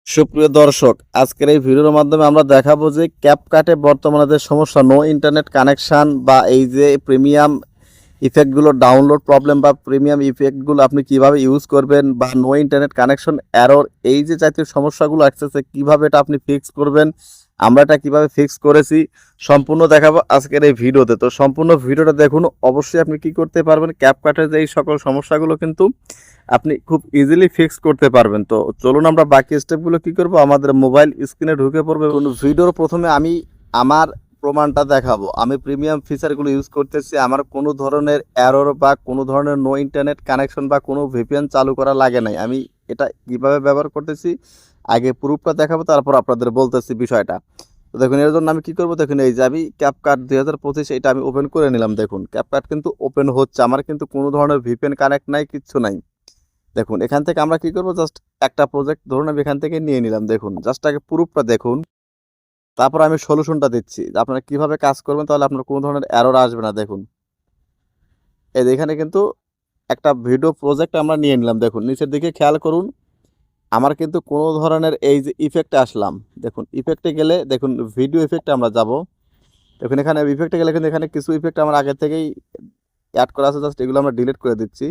সুপ্রিয় দর্শক, আজকের এই ভিডিওর মাধ্যমে আমরা দেখাবো যে ক্যাপকাটে বর্তমানে যে সমস্যা নো ইন্টারনেট কানেকশন বা এই যে প্রিমিয়াম ইফেক্টগুলো ডাউনলোড প্রবলেম বা প্রিমিয়াম ইফেক্টগুলো আপনি কিভাবে ইউজ করবেন বা নো ইন্টারনেট কানেকশন এরর এই যে জাতীয় সমস্যাগুলো আসতেছে কিভাবে এটা আপনি ফিক্স করবেন, আমরা এটা কিভাবে ফিক্স করেছি সম্পূর্ণ দেখাবো আজকের এই ভিডিওতে। তো সম্পূর্ণ ভিডিওটা দেখুন, অবশ্যই আপনি কি করতে পারবেন, ক্যাপকাটের যে এই সকল সমস্যাগুলো কিন্তু আপনি খুব ইজিলি ফিক্স করতে পারবেন। তো চলুন আমরা বাকি স্টেপগুলো কি করব, আমাদের মোবাইল স্ক্রিনে ঢুকে পড়বে। ভিডিওর প্রথমে আমি আমার প্রমাণটা দেখাবো। আমি প্রিমিয়াম ফিচারগুলো ইউজ করতেছি, আমার কোনো ধরনের এরর বা কোনো ধরনের নো ইন্টারনেট কানেকশন বা কোনো ভিপিএন চালু করা লাগে নাই। আমি এটা কিভাবে ব্যবহার করতেছি আগে প্রুফটা দেখাবো, তারপর আপনাদের বলতেছি বিষয়টা। তো দেখুন, এর জন্য আমি কি করবো, দেখুন এই যে আমি ক্যাপকাট 2025 এটা আমি ওপেন করে নিলাম। দেখুন ক্যাপকাট কিন্তু ওপেন হচ্ছে, আমার কিন্তু কোনো ধরনের ভিপিএন কানেক্ট নাই, কিচ্ছু নাই। দেখুন এখান থেকে আমরা কি করব, জাস্ট একটা প্রজেক্ট ধরুন আমি এখান থেকে নিয়ে নিলাম। দেখুন জাস্ট আগে প্রুফটা দেখুন, তারপর আমি সলিউশনটা দিচ্ছি যে আপনারা কিভাবে কাজ করবেন, তাহলে আপনার কোনো ধরনের এরর আসবে না। দেখুন এই যে এখানে কিন্তু একটা ভিডিও প্রজেক্ট আমরা নিয়ে নিলাম। দেখুন নিচের দিকে খেয়াল করুন, আমার কিন্তু কোনো ধরনের এই যে ইফেক্টে আসলাম। দেখুন ইফেক্টে গেলে দেখুন ভিডিও ইফেক্টে আমরা যাব। দেখুন এখানে ইফেক্টে গেলে কিন্তু এখানে কিছু ইফেক্ট আমার আগে থেকেই অ্যাড করা আছে, জাস্ট এগুলো আমরা ডিলিট করে দিচ্ছি।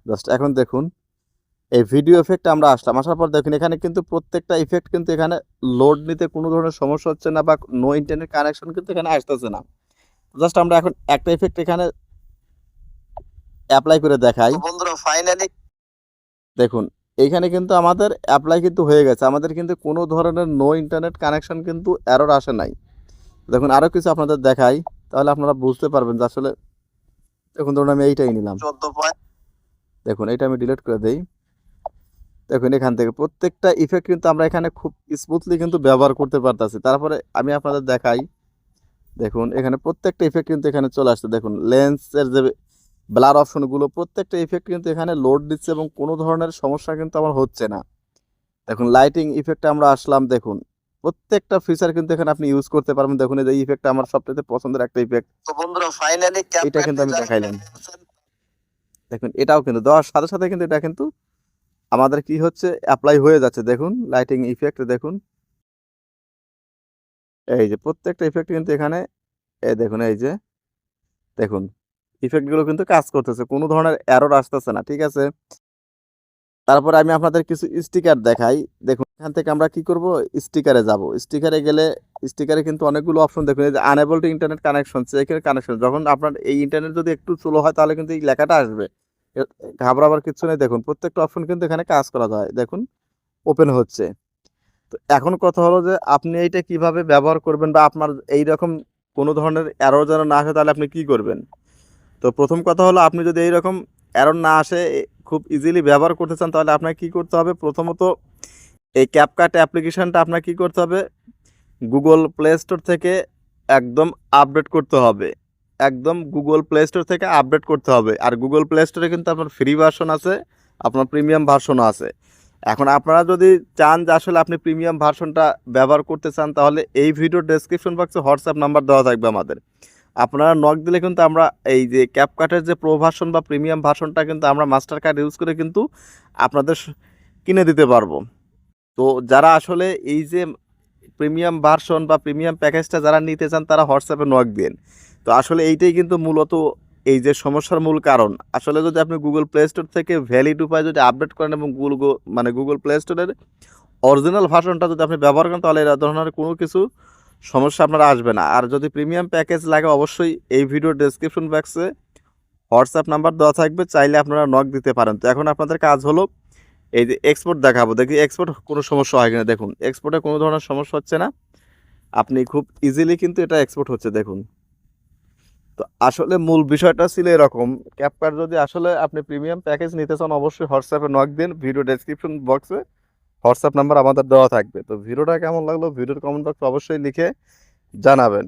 জাস্ট এখন দেখুন এই ভিডিও এফেক্ট আমরা আসলাম, আসার পর দেখুন এখানে কিন্তু প্রত্যেকটা ইফেক্ট কিন্তু এখানে লোড নিতে কোনো ধরনের সমস্যা হচ্ছে না বা নো ইন্টারনেট কানেকশন কিন্তু এখানে আসতেছে না। জাস্ট আমরা এখন একটা ইফেক্ট এখানে অ্যাপ্লাই করে দেখাই। বন্ধুরা ফাইনালি দেখুন এইখানে কিন্তু আমাদের অ্যাপ্লাই কিন্তু হয়ে গেছে, আমাদের কিন্তু কোনো ধরনের নো ইন্টারনেট কানেকশন কিন্তু এরর আসে নাই। দেখুন আরও কিছু আপনাদের দেখাই, তাহলে আপনারা বুঝতে পারবেন যে আসলে। দেখুন ধরুন আমি এইটাই নিলাম, দেখুন এইটা আমি ডিলিট করে দেই। দেখুন এখান থেকে প্রত্যেকটা ইফেক্ট কিন্তু আমরা এখানে খুব স্মুথলি কিন্তু ব্যবহার করতে পারতেছি। তারপরে আমি আপনাদের দেখাই, দেখুন এখানে প্রত্যেকটা ইফেক্ট কিন্তু এখানে চলে আসছে। দেখুন লেন্সের যে ব্লার অপশনগুলো প্রত্যেকটা ইফেক্ট কিন্তু এখানে লোড দিচ্ছে এবং কোনো ধরনের সমস্যা কিন্তু আমার হচ্ছে না। দেখুন লাইটিং ইফেক্টে আমরা আসলাম, দেখুন প্রত্যেকটা ফিচার কিন্তু এখানে আপনি ইউজ করতে পারবেন। দেখুন এই যে ইফেক্টটা আমার সবচেয়ে পছন্দের একটা ইফেক্ট, তো বন্ধুরা ফাইনালি এটা কিন্তু আমি দেখাইলাম। দেখুন এটাও কিন্তু দেওয়ার সাথে সাথে কিন্তু এটা কিন্তু আমাদের কি হচ্ছে, অ্যাপ্লাই হয়ে যাচ্ছে। দেখুন লাইটিং ইফেক্ট, দেখুন এই যে প্রত্যেকটা ইফেক্ট কিন্তু এখানে এই দেখুন এই যে দেখুন ইফেক্টগুলো কিন্তু কাজ করতেছে, কোনো ধরনের এরর আসতেছে না। ঠিক আছে, তারপরে আমি আপনাদের কিছু স্টিকার দেখাই। দেখুন এখান থেকে আমরা কি করব, স্টিকারে যাব। স্টিকারে গেলে স্টিকারে কিন্তু অনেকগুলো অপশন, দেখুন এই যে আনএবল টু ইন্টারনেট কানেকশন, এখানে কানেকশন যখন আপনার এই ইন্টারনেট যদি একটু স্লো হয় তাহলে কিন্তু এই লেখাটা আসবে। ঘাবড়াবার কিছু নেই, দেখুন প্রত্যেকটা অপশন কিন্তু এখানে কাজ করা যায়। দেখুন ওপেন হচ্ছে। তো এখন কথা হলো যে আপনি এইটা কিভাবে ব্যবহার করবেন বা আপনার এই রকম কোনো ধরনের এরর যেন না আসে, তাহলে আপনি কি করবেন। তো প্রথম কথা হলো, আপনি যদি এই রকম এরর না আসে খুব ইজিলি ব্যবহার করতে চান, তাহলে আপনাকে কি করতে হবে, প্রথমত এই ক্যাপকাট অ্যাপ্লিকেশনটা আপনাকে কি করতে হবে, গুগল প্লে স্টোর থেকে একদম আপডেট করতে হবে। একদম গুগল প্লে স্টোর থেকে আপডেট করতে হবে। আর গুগল প্লে স্টোরে কিন্তু আপনার ফ্রি ভার্সন আছে, আপনার প্রিমিয়াম ভার্সনও আছে। এখন আপনারা যদি চান যে আসলে আপনি প্রিমিয়াম ভার্সনটা ব্যবহার করতে চান, তাহলে এই ভিডিও ডেসক্রিপশন বক্সে হোয়াটসঅ্যাপ নাম্বার দেওয়া থাকবে আমাদের। আপনারা নক দিলে কিন্তু আমরা এই যে ক্যাপকাটের যে প্রো ভার্সন বা প্রিমিয়াম ভার্সনটা কিন্তু আমরা মাস্টার কার্ড ইউজ করে কিন্তু আপনাদের কিনে দিতে পারবো। তো যারা আসলে এই যে প্রিমিয়াম ভার্সন বা প্রিমিয়াম প্যাকেজটা যারা নিতে চান, তারা হোয়াটসঅ্যাপে নক দিন। তো আসলে এইটাই কিন্তু মূলত এই যে সমস্যার মূল কারণ। আসলে যদি আপনি গুগল প্লে স্টোর থেকে ভ্যালিড উপায় যদি আপডেট করেন এবং গুগল প্লে স্টোরের অরিজিনাল ভার্সনটা যদি আপনি ব্যবহার করেন, তাহলে এই ধরনের কোনো কিছু সমস্যা আপনার আসবে না। আর যদি প্রিমিয়াম প্যাকেজ লাগে, অবশ্যই এই ভিডিও ডেসক্রিপশন বক্সে হোয়াটসঅ্যাপ নাম্বার দেওয়া থাকবে, চাইলে আপনারা নক দিতে পারেন। তো এখন আপনাদের কাজ হলো এই যে এক্সপোর্ট দেখাবো, দেখি এক্সপোর্ট কোনো সমস্যা হয় কিনা। দেখুন এক্সপোর্টে কোনো ধরনের সমস্যা হচ্ছে না, আপনি খুব ইজিলি কিন্তু এটা এক্সপোর্ট হচ্ছে। দেখুন তো আসলে মূল বিষয়টা ছিল এরকম, ক্যাপকাট যদি আসলে আপনি প্রিমিয়াম প্যাকেজ নিতে চান, অবশ্যই হোয়াটসঅ্যাপে নক দিন। ভিডিও ডেসক্রিপশন বক্সে হোয়াটসঅ্যাপ নাম্বার আমাদের দেওয়া থাকবে। তো ভিডিওটা কেমন লাগলো ভিডিওর কমেন্ট বক্সে অবশ্যই লিখে জানাবেন।